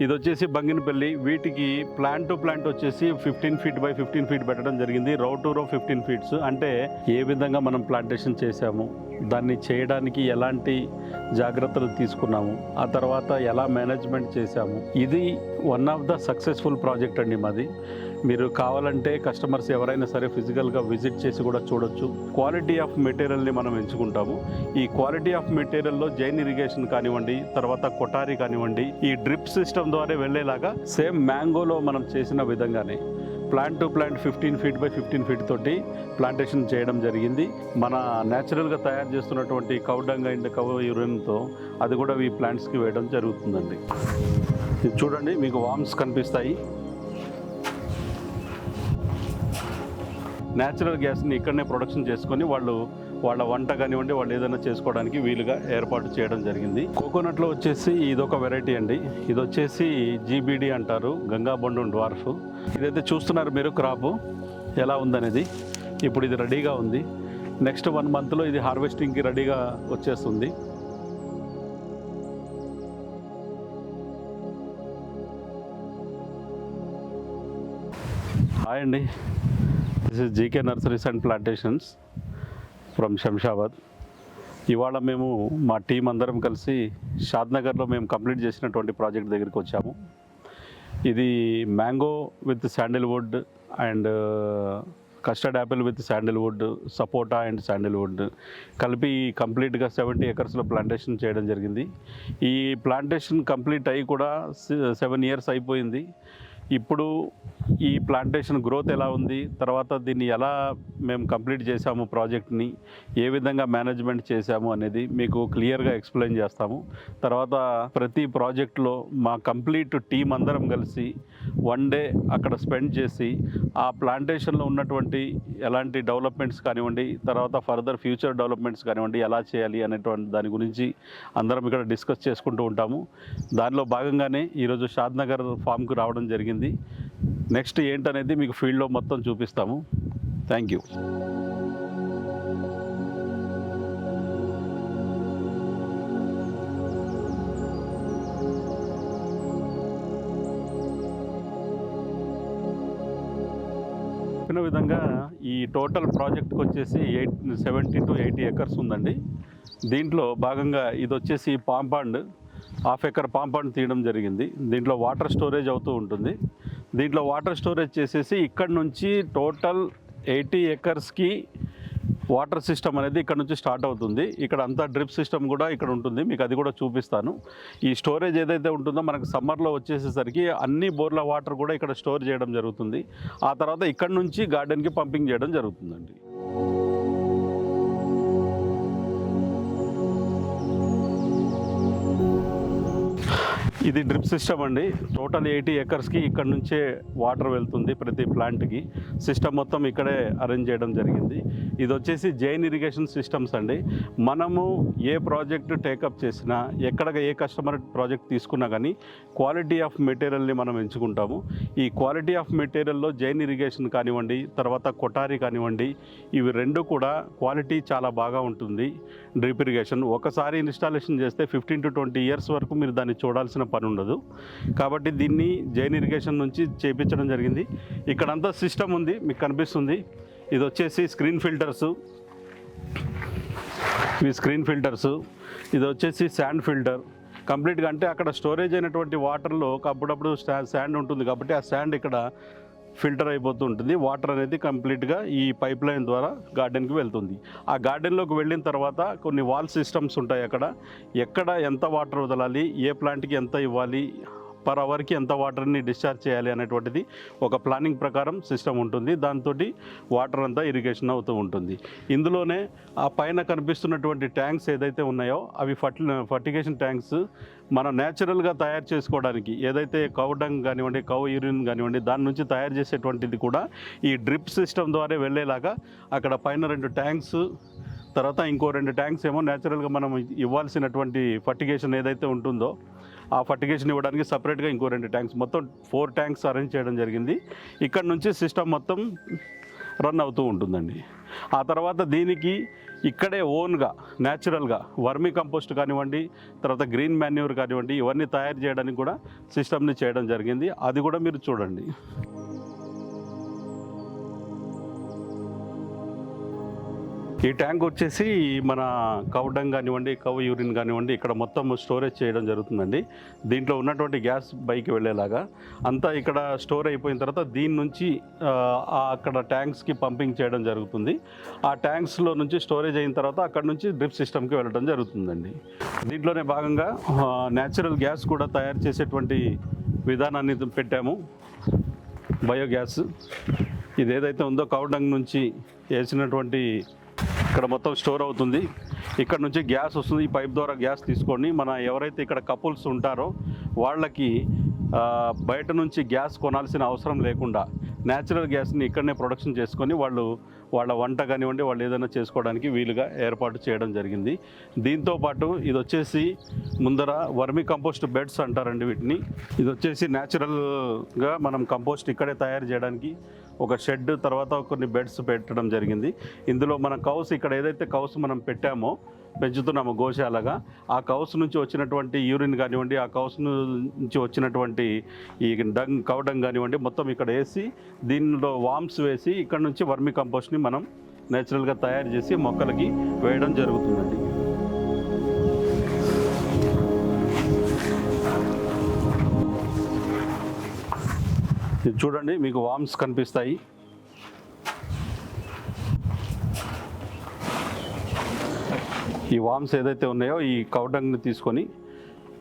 ఇది వచ్చేసి బంగినపల్లి. వీటికి ప్లాంట్ టు ప్లాంట్ వచ్చేసి 15 ఫీట్ బై 15 ఫీట్ పెట్టడం జరిగింది. రో టు రో 15 ఫీట్స్. అంటే ఏ విధంగా మనం ప్లాంటేషన్ చేశాము, దాన్ని చేయడానికి ఎలాంటి జాగ్రత్తలు తీసుకున్నాము, ఆ తర్వాత ఎలా మేనేజ్మెంట్ చేశాము, ఇది one of the successful project అండి మాది. మీరు కావాలంటే కస్టమర్స్ ఎవరైనా సరే ఫిజికల్గా విజిట్ చేసి కూడా చూడొచ్చు. క్వాలిటీ ఆఫ్ మెటీరియల్ని మనం ఎంచుకుంటాము. ఈ క్వాలిటీ ఆఫ్ మెటీరియల్లో జైన్ ఇరిగేషన్ కానివ్వండి, తర్వాత కొటారి కానివ్వండి, ఈ డ్రిప్ సిస్టమ్ ద్వారా వెళ్ళేలాగా సేమ్ మ్యాంగోలో మనం చేసిన విధంగానే plant to plant 15 feet by 15 feet తోటి ప్లాంటేషన్ చేయడం జరిగింది. మన న్యాచురల్గా తయారు చేస్తున్నటువంటి కౌ డంగ్ అండ్ కౌ యూరిన్తో అది కూడా ఈ ప్లాంట్స్కి వేయడం జరుగుతుందండి. ఇది చూడండి, మీకు వామ్స్ కనిపిస్తాయి. న్యాచురల్ గ్యాస్ని ఇక్కడనే ప్రొడక్షన్ చేసుకొని వాళ్ళ వంట కానివ్వండి, వాళ్ళు ఏదైనా చేసుకోవడానికి వీలుగా ఏర్పాటు చేయడం జరిగింది. కోకోనట్లో వచ్చేసి ఇదొక వెరైటీ అండి. ఇది వచ్చేసి జీబీడీ అంటారు, గంగాబొండం డ్వార్ఫ్. ఇదైతే చూస్తున్నారు మీరు క్రాప్ ఎలా ఉందనేది. ఇప్పుడు ఇది రెడీగా ఉంది. నెక్స్ట్ 1 మంత్లో ఇది హార్వెస్టింగ్కి రెడీగా వచ్చేస్తుంది. హాయ్ అండి, this is GK nurseries and plantations from Shamshabad. ఇవాళ మేము మా టీం అందరం కలిసి షాద్నగర్లో మేము కంప్లీట్ చేసినటువంటి ప్రాజెక్ట్ దగ్గరికి వచ్చాము. ఇది mango with Sandalwood and custard Apple with Sandalwood, sapota and Sandalwood కలిపి కంప్లీట్గా 70 ఎకర్స్లో ప్లాంటేషన్ చేయడం జరిగింది. ఈ ప్లాంటేషన్ కంప్లీట్ అయ్యి కూడా 7 ఇయర్స్ అయిపోయింది. ఇప్పుడు ఈ ప్లాంటేషన్ గ్రోత్ ఎలా ఉంది, తర్వాత దీన్ని ఎలా మేము కంప్లీట్ చేసాము, ప్రాజెక్ట్ని ఏ విధంగా మేనేజ్మెంట్ చేశాము అనేది మీకు క్లియర్గా ఎక్స్ప్లెయిన్ చేస్తాము. తర్వాత ప్రతి ప్రాజెక్ట్లో మా కంప్లీట్ టీం అందరం కలిసి 1 డే అక్కడ స్పెండ్ చేసి ఆ ప్లాంటేషన్లో ఉన్నటువంటి ఎలాంటి డెవలప్మెంట్స్ కానివ్వండి, తర్వాత ఫర్దర్ ఫ్యూచర్ డెవలప్మెంట్స్ కానివ్వండి ఎలా చేయాలి అనేటువంటి దాని గురించి అందరం ఇక్కడ డిస్కస్ చేసుకుంటూ ఉంటాము. దానిలో భాగంగానే ఈరోజు షాద్నగర్ ఫామ్కి రావడం జరిగింది. నెక్స్ట్ ఏంటనేది మీకు ఫీల్డ్లో మొత్తం చూపిస్తాము. Thank you. చెప్పిన విధంగా ఈ టోటల్ ప్రాజెక్ట్కి వచ్చేసి 70 to 80 ఎకర్స్ ఉందండి. దీంట్లో భాగంగా ఇది వచ్చేసి పాంపాండ్, 1/2 ఎకర్ పాంపాండ్ తీయడం జరిగింది. దీంట్లో వాటర్ స్టోరేజ్ అవుతూ ఉంటుంది. దీంట్లో వాటర్ స్టోరేజ్ చేసేసి ఇక్కడ నుంచి టోటల్ 80 ఎకర్స్కి వాటర్ సిస్టమ్ అనేది ఇక్కడ నుంచి స్టార్ట్ అవుతుంది. ఇక్కడ అంతా డ్రిప్ సిస్టమ్ కూడా ఇక్కడ ఉంటుంది, మీకు అది కూడా చూపిస్తాను. ఈ స్టోరేజ్ ఏదైతే ఉంటుందో మనకు సమ్మర్లో వచ్చేసేసరికి అన్ని బోర్ల వాటర్ కూడా ఇక్కడ స్టోర్ చేయడం జరుగుతుంది. ఆ తర్వాత ఇక్కడ నుంచి గార్డెన్కి పంపింగ్ చేయడం జరుగుతుందండి. ఇది డ్రిప్ సిస్టమ్ అండి. టోటల్ 80 ఎకర్స్కి ఇక్కడ నుంచే వాటర్ వెళ్తుంది ప్రతి ప్లాంట్కి. సిస్టమ్ మొత్తం ఇక్కడే అరేంజ్ చేయడం జరిగింది. ఇది వచ్చేసి జైన్ ఇరిగేషన్ సిస్టమ్స్ అండి. మనము ఏ ప్రాజెక్ట్ టేకప్ చేసినా, ఎక్కడ ఏ కస్టమర్ ప్రాజెక్ట్ తీసుకున్నా కానీ క్వాలిటీ ఆఫ్ మెటీరియల్ని మనం ఎంచుకుంటాము. ఈ క్వాలిటీ ఆఫ్ మెటీరియల్లో జైన్ ఇరిగేషన్ కానివ్వండి, తర్వాత కొటారి కానివ్వండి, ఇవి రెండు కూడా క్వాలిటీ చాలా బాగా ఉంటుంది. డ్రిప్ ఇరిగేషన్ ఒకసారి ఇన్స్టాలేషన్ చేస్తే 15 to 20 ఇయర్స్ వరకు మీరు దాన్ని చూడాల్సిన పని ఉండదు. కాబట్టి దీన్ని జైన్ ఇరిగేషన్ నుంచి చేయించడం జరిగింది. ఇక్కడంతా సిస్టమ్ ఉంది, మీకు కనిపిస్తుంది. ఇది వచ్చేసి స్క్రీన్ ఫిల్టర్సు, ఇవి స్క్రీన్ ఫిల్టర్సు. ఇది వచ్చేసి శాండ్ ఫిల్టర్ కంప్లీట్గా. అంటే అక్కడ స్టోరేజ్ అయినటువంటి వాటర్లో అప్పుడప్పుడు శాండ్ ఉంటుంది కాబట్టి ఆ శాండ్ ఇక్కడ ఫిల్టర్ అయిపోతూ ఉంటుంది. వాటర్ అనేది కంప్లీట్గా ఈ పైప్ లైన్ ద్వారా గార్డెన్కి వెళ్తుంది. ఆ గార్డెన్లోకి వెళ్ళిన తర్వాత కొన్ని వాల్ సిస్టమ్స్ ఉంటాయి. అక్కడ ఎక్కడ ఎంత వాటర్ వదలాలి, ఏ ప్లాంట్కి ఎంత ఇవ్వాలి, పర్ అవర్కి ఎంత వాటర్ని డిశ్చార్జ్ చేయాలి అనేటువంటిది ఒక ప్లానింగ్ ప్రకారం సిస్టమ్ ఉంటుంది. దాంతో వాటర్ అంతా ఇరిగేషన్ అవుతూ ఉంటుంది. ఇందులోనే ఆ పైన కనిపిస్తున్నటువంటి ట్యాంక్స్ ఏదైతే ఉన్నాయో అవి ఫర్టిగేషన్ ట్యాంక్స్. మనం న్యాచురల్గా తయారు చేసుకోవడానికి ఏదైతే కౌ డంగ్ కానివ్వండి, కౌ యూరిన్ కానివ్వండి, దాని నుంచి తయారు చేసేటువంటిది కూడా ఈ డ్రిప్ సిస్టమ్ ద్వారా వెళ్ళేలాగా అక్కడ పైన 2 ట్యాంక్స్, తర్వాత ఇంకో 2 ట్యాంక్స్ ఏమో న్యాచురల్గా మనం ఇవ్వాల్సినటువంటి ఫర్టిగేషన్ ఏదైతే ఉంటుందో ఆ ఫర్టిగేషన్ ఇవ్వడానికి సపరేట్గా ఇంకో 2 ట్యాంక్స్, మొత్తం 4 ట్యాంక్స్ అరేంజ్ చేయడం జరిగింది. ఇక్కడ నుంచి సిస్టమ్ మొత్తం రన్ అవుతూ ఉంటుందండి. ఆ తర్వాత దీనికి ఇక్కడే ఓన్గా న్యాచురల్గా వర్మీ కంపోస్ట్ కానివ్వండి, తర్వాత గ్రీన్ మాన్యూర్ కానివ్వండి, ఇవన్నీ తయారు చేయడానికి కూడా సిస్టమ్ని చేయడం జరిగింది. అది కూడా మీరు చూడండి. ఈ ట్యాంక్ వచ్చేసి మన కౌ డంగ్ కానివ్వండి, కౌ యూరిన్ కానివ్వండి, ఇక్కడ మొత్తం స్టోరేజ్ చేయడం జరుగుతుందండి. దీంట్లో ఉన్నటువంటి గ్యాస్ బైకి వెళ్ళేలాగా అంతా ఇక్కడ స్టోర్ అయిపోయిన తర్వాత దీని నుంచి అక్కడ ట్యాంక్స్కి పంపింగ్ చేయడం జరుగుతుంది. ఆ ట్యాంక్స్లో నుంచి స్టోరేజ్ అయిన తర్వాత అక్కడ నుంచి డ్రిప్ సిస్టమ్కి వెళ్ళడం జరుగుతుందండి. దీంట్లోనే భాగంగా న్యాచురల్ గ్యాస్ కూడా తయారు చేసేటువంటి విధానాన్ని పెట్టాము. బయోగ్యాస్ ఇది ఏదైతే ఉందో కౌ డంగ్ నుంచి వేసినటువంటి ఇక్కడ మొత్తం స్టోర్ అవుతుంది. ఇక్కడ నుంచి గ్యాస్ వస్తుంది. ఈ పైప్ ద్వారా గ్యాస్ తీసుకొని మన ఎవరైతే ఇక్కడ కపుల్స్ ఉంటారో వాళ్ళకి బయట నుంచి గ్యాస్ కొనాల్సిన అవసరం లేకుండా న్యాచురల్ గ్యాస్ని ఇక్కడనే ప్రొడక్షన్ చేసుకొని వాళ్ళు వాళ్ళ వంట కానివ్వండి, వాళ్ళు ఏదైనా చేసుకోవడానికి వీలుగా ఏర్పాటు చేయడం జరిగింది. దీంతోపాటు ఇది వచ్చేసి ముందర వర్మీ కంపోస్ట్ బెడ్స్ అంటారండి వీటిని. ఇది వచ్చేసి న్యాచురల్గా మనం కంపోస్ట్ ఇక్కడే తయారు చేయడానికి ఒక షెడ్, తర్వాత కొన్ని బెడ్స్ పెట్టడం జరిగింది. ఇందులో మన కౌస్ ఇక్కడ ఏదైతే కౌస్ మనం పెట్టామో పెంచుతున్నాము గోశాలగా, ఆ కౌస్ నుంచి వచ్చినటువంటి యూరిన్ కానివ్వండి, ఆ కౌస్ నుంచి వచ్చినటువంటి ఈ కౌ డంగ్ కానివ్వండి మొత్తం ఇక్కడ వేసి దీనిలో వామ్స్ వేసి ఇక్కడ నుంచి వర్మీ కంపోస్ట్ని మనం నేచురల్గా తయారు చేసి మొక్కలకి వేయడం జరుగుతుందండి. ఇది చూడండి, మీకు వామ్స్ కనిపిస్తాయి. ఈ వామ్స్ ఏదైతే ఉన్నాయో ఈ కౌ డంగ్ని తీసుకొని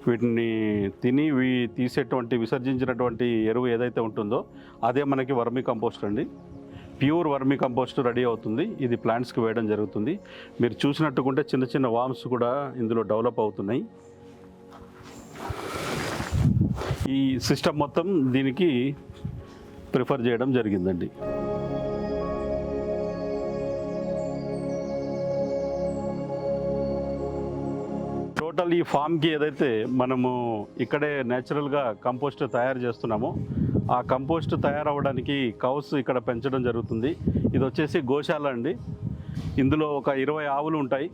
వీటిని తిని తీసేటువంటి విసర్జించినటువంటి ఎరువు ఏదైతే ఉంటుందో అదే మనకి వర్మీ కంపోస్ట్ అండి. ప్యూర్ వర్మీ కంపోస్ట్ రెడీ అవుతుంది. ఇది ప్లాంట్స్కి వేయడం జరుగుతుంది. మీరు చూసినట్టుకుంటే చిన్న చిన్న వామ్స్ కూడా ఇందులో డెవలప్ అవుతున్నాయి. ఈ సిస్టమ్ మొత్తం దీనికి ప్రిఫర్ చేయడం జరిగిందండి. టోటల్ ఈ ఫామ్కి ఏదైతే మనము ఇక్కడే న్యాచురల్గా కంపోస్ట్ తయారు చేస్తున్నామో ఆ కంపోస్ట్ తయారవడానికి కౌస్ ఇక్కడ పెంచడం జరుగుతుంది. ఇది వచ్చేసి గోశాల అండి. ఇందులో ఒక 20 ఆవులు ఉంటాయి.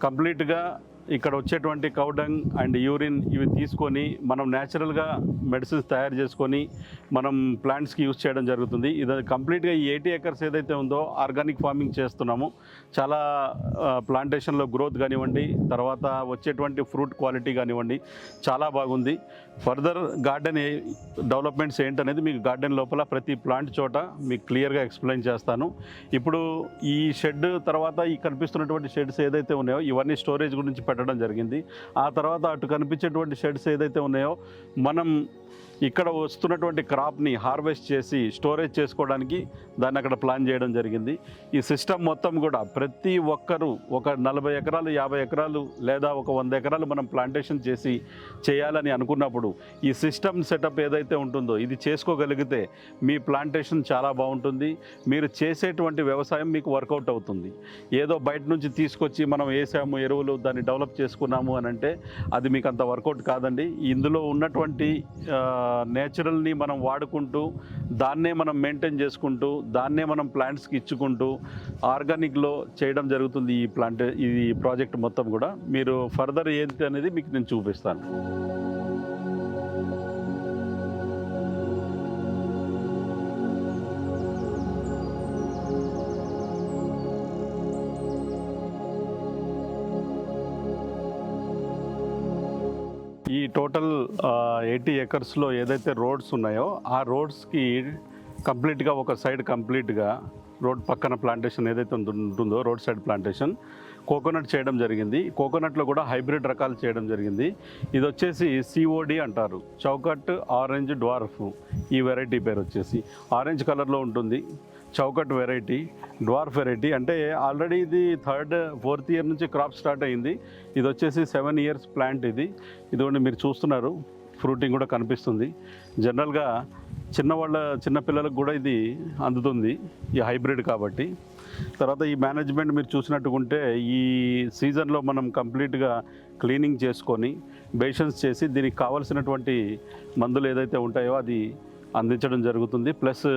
కంప్లీట్గా ఇక్కడ వచ్చేటువంటి కౌ డంగ్ అండ్ యూరిన్ ఇవి తీసుకొని మనం న్యాచురల్గా మెడిసిన్స్ తయారు చేసుకొని మనం ప్లాంట్స్కి యూజ్ చేయడం జరుగుతుంది. ఇది కంప్లీట్గా ఈ 80 acres ఏదైతే ఉందో ఆర్గానిక్ ఫార్మింగ్ చేస్తున్నాము. చాలా ప్లాంటేషన్లో గ్రోత్ కానివ్వండి, తర్వాత వచ్చేటువంటి ఫ్రూట్ క్వాలిటీ కానివ్వండి చాలా బాగుంది. ఫర్దర్ గార్డెన్ డెవలప్మెంట్స్ ఏంటనేది మీకు గార్డెన్ లోపల ప్రతి ప్లాంట్ చోట మీకు క్లియర్గా ఎక్స్ప్లెయిన్ చేస్తాను. ఇప్పుడు ఈ షెడ్ తర్వాత ఈ కనిపిస్తున్నటువంటి షెడ్స్ ఏదైతే ఉన్నాయో ఇవన్నీ స్టోరేజ్ గురించి పెట్టడం జరిగింది. ఆ తర్వాత అటు కనిపించేటువంటి షెడ్స్ ఏదైతే ఉన్నాయో మనం ఇక్కడ వస్తున్నటువంటి క్రాప్ని హార్వెస్ట్ చేసి స్టోరేజ్ చేసుకోవడానికి దాన్ని అక్కడ ప్లాన్ చేయడం జరిగింది. ఈ సిస్టమ్ మొత్తం కూడా ప్రతి ఒక్కరూ ఒక 40 ఎకరాలు 50 ఎకరాలు లేదా ఒక 100 ఎకరాలు మనం ప్లాంటేషన్ చేసి చేయాలని అనుకున్నప్పుడు ఈ సిస్టమ్ సెటప్ ఏదైతే ఉంటుందో ఇది చేసుకోగలిగితే మీ ప్లాంటేషన్ చాలా బాగుంటుంది. మీరు చేసేటువంటి వ్యవసాయం మీకు వర్కౌట్ అవుతుంది. ఏదో బయట నుంచి తీసుకొచ్చి మనం వేసాము ఎరువులు దాన్ని డెవలప్ చేసుకున్నాము అని అంటే అది మీకు అంత వర్కౌట్ కాదండి. ఇందులో ఉన్నటువంటి నేచురల్ని మనం వాడుకుంటూ దాన్నే మనం మెయింటైన్ చేసుకుంటూ దాన్నే మనం ప్లాంట్స్కి ఇచ్చుకుంటూ ఆర్గానిక్లో చేయడం జరుగుతుంది. ఈ ప్రాజెక్ట్ మొత్తం కూడా మీరు ఫర్దర్ ఏంటి అనేది మీకు నేను చూపిస్తాను. ఈ టోటల్ 80 acresలో ఏదైతే రోడ్స్ ఉన్నాయో ఆ రోడ్స్కి కంప్లీట్గా ఒక సైడ్ కంప్లీట్గా రోడ్ పక్కన ప్లాంటేషన్ ఏదైతే ఉంటుందో రోడ్ సైడ్ ప్లాంటేషన్ కోకోనట్ చేయడం జరిగింది. కోకోనట్లో కూడా హైబ్రిడ్ రకాలు చేయడం జరిగింది. ఇది వచ్చేసి COD అంటారు, చౌకట్ ఆరెంజ్ డ్వార్ఫ్. ఈ వెరైటీ పేరు వచ్చేసి ఆరెంజ్ కలర్లో ఉంటుంది. చౌకట్ వెరైటీ, డ్వార్ఫ్ వెరైటీ అంటే ఆల్రెడీ ఇది 3rd 4th ఇయర్ నుంచి క్రాప్ స్టార్ట్ అయింది. ఇది వచ్చేసి 7 years ప్లాంట్. ఇదిగోండి మీరు చూస్తున్నారు, ఫ్రూటింగ్ కూడా కనిపిస్తుంది. జనరల్గా చిన్న పిల్లలకు కూడా ఇది అందుతుంది ఈ హైబ్రిడ్ కాబట్టి. తర్వాత ఈ మేనేజ్మెంట్ మీరు చూసినట్టుకుంటే ఈ సీజన్లో మనం కంప్లీట్గా క్లీనింగ్ చేసుకొని బేషన్స్ చేసి దీనికి కావాల్సినటువంటి మందులు ఏదైతే ఉంటాయో అది అందించడం జరుగుతుంది. ప్లస్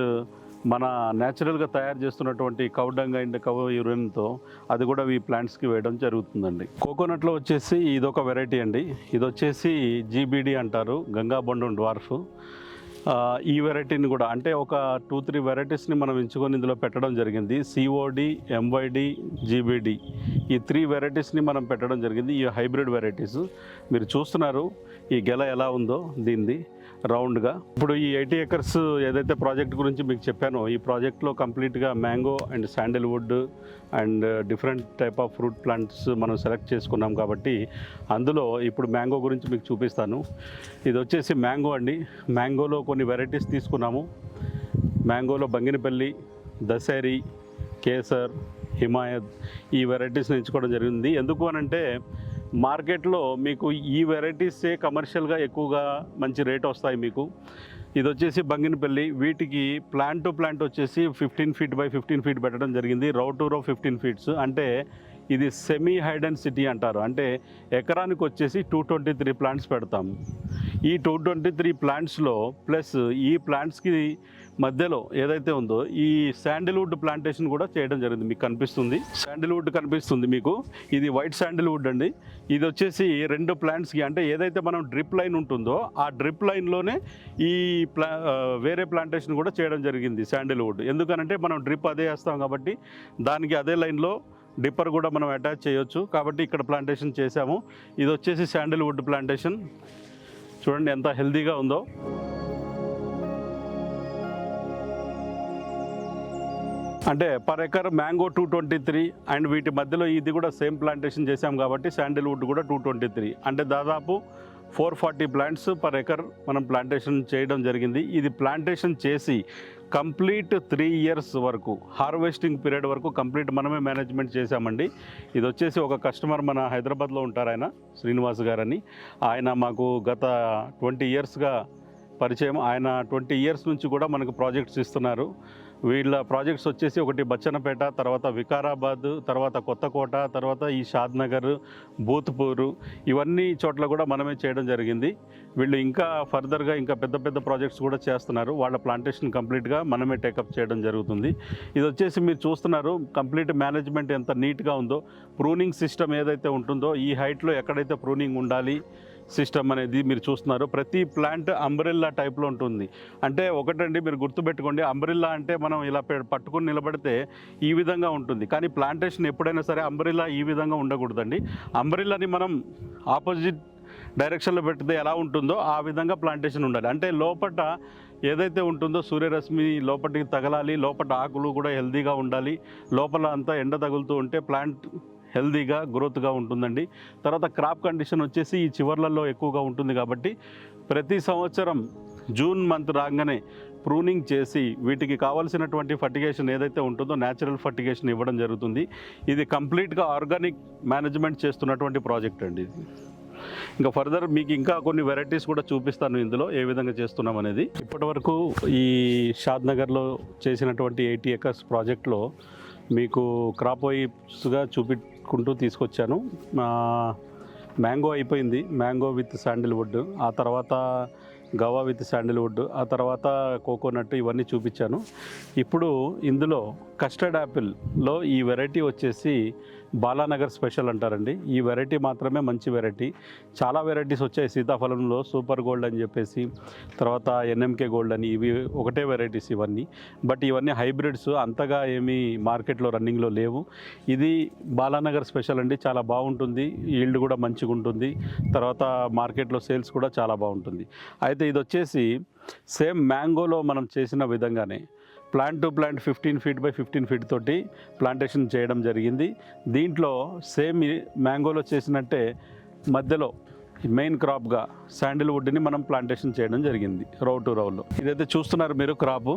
మన న్యాచురల్గా తయారు చేస్తున్నటువంటి కౌ డంగ్ అండ్ కౌ యూరిన్తో అది కూడా ఈ ప్లాంట్స్కి వేయడం జరుగుతుందండి. కోకోనట్లో వచ్చేసి ఇదొక వెరైటీ అండి. ఇది వచ్చేసి జీబీడీ అంటారు, గంగాబొండం డ్వార్ఫ్. ఈ వెరైటీని కూడా అంటే ఒక 2-3 వెరైటీస్ని మనం ఎంచుకొని ఇందులో పెట్టడం జరిగింది. సిఓడి, ఎంవైడి, జీబీడి ఈ 3 వెరైటీస్ని మనం పెట్టడం జరిగింది. ఈ హైబ్రిడ్ వెరైటీస్ మీరు చూస్తున్నారు ఈ గెల ఎలా ఉందో దీనిది రౌండ్గా. ఇప్పుడు ఈ 80 acres ఏదైతే ప్రాజెక్ట్ గురించి మీకు చెప్పానో ఈ ప్రాజెక్ట్లో కంప్లీట్గా mango and Sandalwood and different type of fruit plants మనం సెలెక్ట్ చేసుకున్నాం కాబట్టి అందులో ఇప్పుడు మ్యాంగో గురించి మీకు చూపిస్తాను. ఇది వచ్చేసి మ్యాంగో అండి. మ్యాంగోలో కొన్ని వెరైటీస్ తీసుకున్నాము. మ్యాంగోలో బంగినపల్లి, దశేరి, కేసర్, హిమాయత్ ఈ వెరైటీస్ని ఎంచుకోవడం జరిగింది. ఎందుకు అనంటే మార్కెట్లో మీకు ఈ వెరైటీసే కమర్షియల్గా ఎక్కువగా మంచి రేట్ వస్తాయి మీకు. ఇది వచ్చేసి బంగినపల్లి. వీటికి ప్లాంట్ టు ప్లాంట్ వచ్చేసి 15 feet by 15 feet పెట్టడం జరిగింది. రో టు రో 15 feet. అంటే ఇది సెమీ హై డెన్సిటీ అంటారు. అంటే ఎకరానికి వచ్చేసి 223 ప్లాంట్స్ పెడతాము. ఈ 223 ప్లాంట్స్లో ప్లస్ ఈ ప్లాంట్స్కి మధ్యలో ఏదైతే ఉందో ఈ శాండిల్వుడ్ ప్లాంటేషన్ కూడా చేయడం జరిగింది. మీకు కనిపిస్తుంది శాండిల్వుడ్ కనిపిస్తుంది మీకు. ఇది వైట్ శాండిల్వుడ్ అండి. ఇది వచ్చేసి 2 ప్లాంట్స్కి అంటే ఏదైతే మనం డ్రిప్ లైన్ ఉంటుందో ఆ డ్రిప్ లైన్లోనే ఈ వేరే ప్లాంటేషన్ కూడా చేయడం జరిగింది శాండిల్వుడ్. ఎందుకనంటే మనం డ్రిప్ అదే వేస్తాం కాబట్టి దానికి అదే లైన్లో డిప్పర్ కూడా మనం అటాచ్ చేయొచ్చు కాబట్టి ఇక్కడ ప్లాంటేషన్ చేసాము. ఇది వచ్చేసి శాండిల్వుడ్ ప్లాంటేషన్. చూడండి ఎంత హెల్తీగా ఉందో. అంటే పర్ ఎకర్ మ్యాంగో 223 అండ్ వీటి మధ్యలో ఇది కూడా సేమ్ ప్లాంటేషన్ చేసాం కాబట్టి శాండిల్వుడ్ కూడా 223 అంటే దాదాపు 440 ప్లాంట్స్ పర్ ఎకర్ మనం ప్లాంటేషన్ చేయడం జరిగింది. ఇది ప్లాంటేషన్ చేసి కంప్లీట్ 3 years వరకు హార్వెస్టింగ్ పీరియడ్ వరకు కంప్లీట్ మనమే మేనేజ్మెంట్ చేశామండి. ఇది వచ్చేసి ఒక కస్టమర్ మన హైదరాబాద్లో ఉంటారు, ఆయన శ్రీనివాస్ గారని. ఆయన మాకు గత 20 yearsగా పరిచయం. ఆయన 20 years నుంచి కూడా మనకు ప్రాజెక్ట్స్ ఇస్తున్నారు. వీళ్ళ ప్రాజెక్ట్స్ వచ్చేసి ఒకటి బచ్చన్నపేట, తర్వాత వికారాబాద్, తర్వాత కొత్తకోట, తర్వాత ఈ షాద్నగర్, బూత్పూరు ఇవన్నీ చోట్ల కూడా మనమే చేయడం జరిగింది. వీళ్ళు ఇంకా ఫర్దర్గా ఇంకా పెద్ద పెద్ద ప్రాజెక్ట్స్ కూడా చేస్తున్నారు. వాళ్ళ ప్లాంటేషన్ కంప్లీట్గా మనమే టేకప్ చేయడం జరుగుతుంది. ఇది వచ్చేసి మీరు చూస్తున్నారు కంప్లీట్ మేనేజ్మెంట్ ఎంత నీట్గా ఉందో. ప్రూనింగ్ సిస్టమ్ ఏదైతే ఉంటుందో ఈ హైట్లో ఎక్కడైతే ప్రూనింగ్ ఉండాలి సిస్టమ్ అనేది మీరు చూస్తున్నారు. ప్రతి ప్లాంట్ అంబ్రెల్లా టైప్లో ఉంటుంది. అంటే ఒకటండి మీరు గుర్తుపెట్టుకోండి, అంబ్రెల్లా అంటే మనం ఇలా పట్టుకుని నిలబడితే ఈ విధంగా ఉంటుంది. కానీ ప్లాంటేషన్ ఎప్పుడైనా సరే అంబ్రెల్లా ఈ విధంగా ఉండకూడదండి. అంబ్రెల్లాని మనం ఆపోజిట్ డైరెక్షన్లో పెడితే ఎలా ఉంటుందో ఆ విధంగా ప్లాంటేషన్ ఉండాలి. అంటే లోపల ఏదైతే ఉంటుందో సూర్యరశ్మి లోపలికి తగలాలి, లోపల ఆకులు కూడా హెల్తీగా ఉండాలి, లోపల అంతా ఎండ తగులుతూ ఉంటే ప్లాంట్ హెల్తీగా గ్రోత్గా ఉంటుందండి. తర్వాత క్రాప్ కండిషన్ వచ్చేసి ఈ చివర్లలో ఎక్కువగా ఉంటుంది కాబట్టి ప్రతి సంవత్సరం జూన్ మంత్ రాగానే ప్రూనింగ్ చేసి వీటికి కావాల్సినటువంటి ఫర్టిగేషన్ ఏదైతే ఉంటుందో న్యాచురల్ ఫర్టిగేషన్ ఇవ్వడం జరుగుతుంది. ఇది కంప్లీట్గా ఆర్గానిక్ మేనేజ్మెంట్ చేస్తున్నటువంటి ప్రాజెక్ట్ అండి ఇది. ఇంకా ఫర్దర్ మీకు ఇంకా కొన్ని వెరైటీస్ కూడా చూపిస్తాను ఇందులో ఏ విధంగా చేస్తున్నాం అనేది. ఇప్పటి వరకు ఈ షాద్నగర్లో చేసినటువంటి 80 acres ప్రాజెక్ట్లో మీకు క్రాప్ వైస్గా చూపించుకుంటూ తీసుకొచ్చాను. మ్యాంగో అయిపోయింది, మ్యాంగో విత్ శాండిల్వుడ్, ఆ తర్వాత గవా విత్ శాండిల్వుడ్, ఆ తర్వాత కోకోనట్ ఇవన్నీ చూపించాను. ఇప్పుడు ఇందులో కస్టర్డ్ యాపిల్లో ఈ వెరైటీ వచ్చేసి బాలానగర్ స్పెషల్ అంటారండి. ఈ వెరైటీ మాత్రమే మంచి వెరైటీ. చాలా వెరైటీస్ వచ్చాయి సీతాఫలంలో, సూపర్ గోల్డ్ అని చెప్పేసి, తర్వాత ఎన్ఎంకే గోల్డ్ అని, ఇవి ఒకటే వెరైటీస్ ఇవన్నీ. బట్ ఇవన్నీ హైబ్రిడ్స్, అంతగా ఏమీ మార్కెట్లో రన్నింగ్లో లేవు. ఇది బాలానగర్ స్పెషల్ అండి, చాలా బాగుంటుంది, ఈల్డ్ కూడా మంచిగా ఉంటుంది, తర్వాత మార్కెట్లో సేల్స్ కూడా చాలా బాగుంటుంది. అయితే ఇది వచ్చేసి సేమ్ మ్యాంగోలో మనం చేసిన విధంగానే plant to plant 15 feet by 15 feet తోటి ప్లాంటేషన్ చేయడం జరిగింది. దీంట్లో సేమ్ మ్యాంగోలో చేసినట్టే మధ్యలో మెయిన్ క్రాప్గా శాండిల్వుడ్ని మనం ప్లాంటేషన్ చేయడం జరిగింది రో టు రోలో. ఇదైతే చూస్తున్నారు మీరు క్రాపు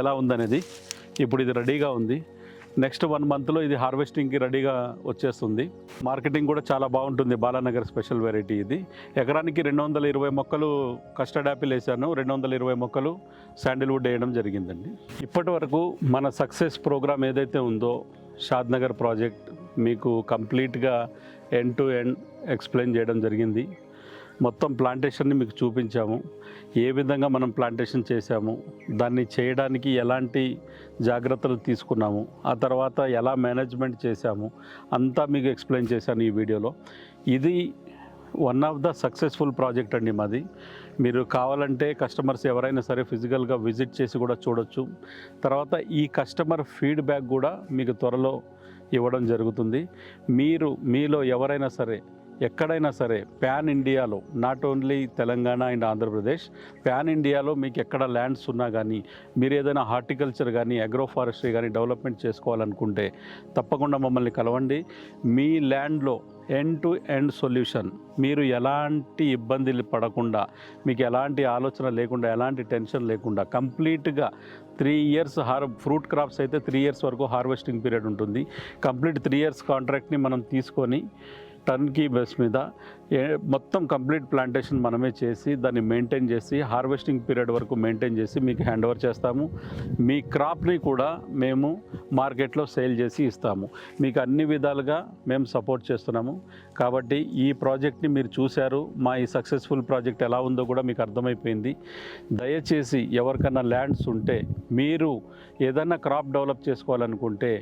ఎలా ఉందనేది. ఇప్పుడు ఇది రెడీగా ఉంది. నెక్స్ట్ 1 monthలో ఇది హార్వెస్టింగ్కి రెడీగా వచ్చేస్తుంది. మార్కెటింగ్ కూడా చాలా బాగుంటుంది. బాలానగర్ స్పెషల్ వెరైటీ ఇది. ఎకరానికి 220 మొక్కలు కస్టర్డ్ యాపిల్ వేసాను, 220 మొక్కలు శాండిల్వుడ్ వేయడం జరిగిందండి. ఇప్పటి వరకు మన సక్సెస్ ప్రోగ్రామ్ ఏదైతే ఉందో షాద్నగర్ ప్రాజెక్ట్ మీకు కంప్లీట్గా ఎండ్ టు ఎండ్ ఎక్స్ప్లెయిన్ చేయడం జరిగింది. మొత్తం ప్లాంటేషన్ని మీకు చూపించాము. ఏ విధంగా మనం ప్లాంటేషన్ చేశాము, దాన్ని చేయడానికి ఎలాంటి జాగ్రత్తలు తీసుకున్నాము, ఆ తర్వాత ఎలా మేనేజ్మెంట్ చేశాము అంతా మీకు ఎక్స్ప్లెయిన్ చేశాను ఈ వీడియోలో. ఇది one of the successful project అండి మాది. మీరు కావాలంటే కస్టమర్స్ ఎవరైనా సరే ఫిజికల్గా విజిట్ చేసి కూడా చూడొచ్చు. తర్వాత ఈ కస్టమర్ ఫీడ్బ్యాక్ కూడా మీకు త్వరలో ఇవ్వడం జరుగుతుంది. మీలో ఎవరైనా సరే ఎక్కడైనా సరే ప్యాన్ ఇండియాలో, not only Telangana and Andhra Pradesh, pan ఇండియాలో మీకు ఎక్కడ ల్యాండ్స్ ఉన్నా కానీ, మీరు ఏదైనా హార్టికల్చర్ కానీ అగ్రో ఫారెస్ట్రీ కానీ డెవలప్మెంట్ చేసుకోవాలనుకుంటే తప్పకుండా మమ్మల్ని కలవండి. మీ ల్యాండ్లో ఎండ్ టు ఎండ్ సొల్యూషన్, మీరు ఎలాంటి ఇబ్బందులు పడకుండా, మీకు ఎలాంటి ఆలోచన లేకుండా, ఎలాంటి టెన్షన్ లేకుండా కంప్లీట్గా 3 ఇయర్స్ ఫ్రూట్ క్రాప్స్ అయితే 3 ఇయర్స్ వరకు హార్వెస్టింగ్ పీరియడ్ ఉంటుంది. కంప్లీట్ 3 ఇయర్స్ కాంట్రాక్ట్ని మనం తీసుకొని టర్న్కీ బేస్ మీద మొత్తం కంప్లీట్ ప్లాంటేషన్ మనమే చేసి దాన్ని మెయింటైన్ చేసి హార్వెస్టింగ్ పీరియడ్ వరకు మెయింటైన్ చేసి మీకు హ్యాండ్ ఓవర్ చేస్తాము. మీ క్రాప్ని కూడా మేము మార్కెట్లో సేల్ చేసి ఇస్తాము. మీకు అన్ని విధాలుగా మేము సపోర్ట్ చేస్తున్నాము. కాబట్టి ఈ ప్రాజెక్ట్ని మీరు చూశారు. మా ఈ సక్సెస్ఫుల్ ప్రాజెక్ట్ ఎలా ఉందో కూడా మీకు అర్థమైపోయింది. దయచేసి ఎవరికన్నా ల్యాండ్స్ ఉంటే, మీరు ఏదైనా క్రాప్ డెవలప్ చేసుకోవాలనుకుంటే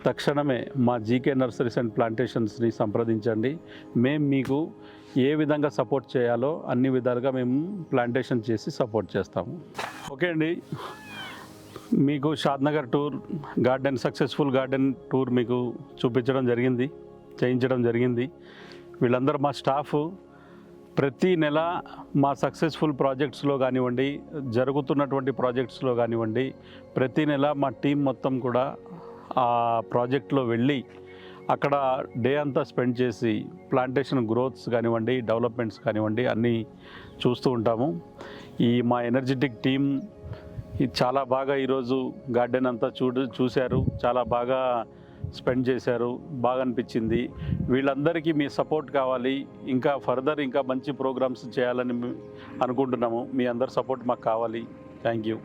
తక్షణమే మా జీకే నర్సరీస్ అండ్ ప్లాంటేషన్స్ని సంప్రదించండి. మేము మీకు ఏ విధంగా సపోర్ట్ చేయాలో అన్ని విధాలుగా మేము ప్లాంటేషన్ చేసి సపోర్ట్ చేస్తాము. ఓకే అండి, మీకు Shadnagar tour garden, successful garden tour మీకు చేయించడం జరిగింది. వీళ్ళందరూ మా స్టాఫ్ ప్రతి నెల మా సక్సెస్ఫుల్ ప్రాజెక్ట్స్లో కానివ్వండి, జరుగుతున్నటువంటి ప్రాజెక్ట్స్లో కానివ్వండి, ప్రతి నెల మా టీం మొత్తం కూడా ఆ ప్రాజెక్ట్లో వెళ్ళి అక్కడ డే అంతా స్పెండ్ చేసి ప్లాంటేషన్ గ్రోత్స్ కానివ్వండి, డెవలప్మెంట్స్ కానివ్వండి అన్నీ చూస్తూ ఉంటాము. ఈ మా ఎనర్జెటిక్ టీం ఇది చాలా బాగా ఈరోజు గార్డెన్ అంతా చూశారు, చాలా బాగా స్పెండ్ చేశారు, బాగా అనిపించింది. వీళ్ళందరికీ మీ సపోర్ట్ కావాలి. ఇంకా ఫర్దర్ ఇంకా మంచి ప్రోగ్రామ్స్ చేయాలని అనుకుంటున్నాము. మీ అందరి సపోర్ట్ మాకు కావాలి. Thank you.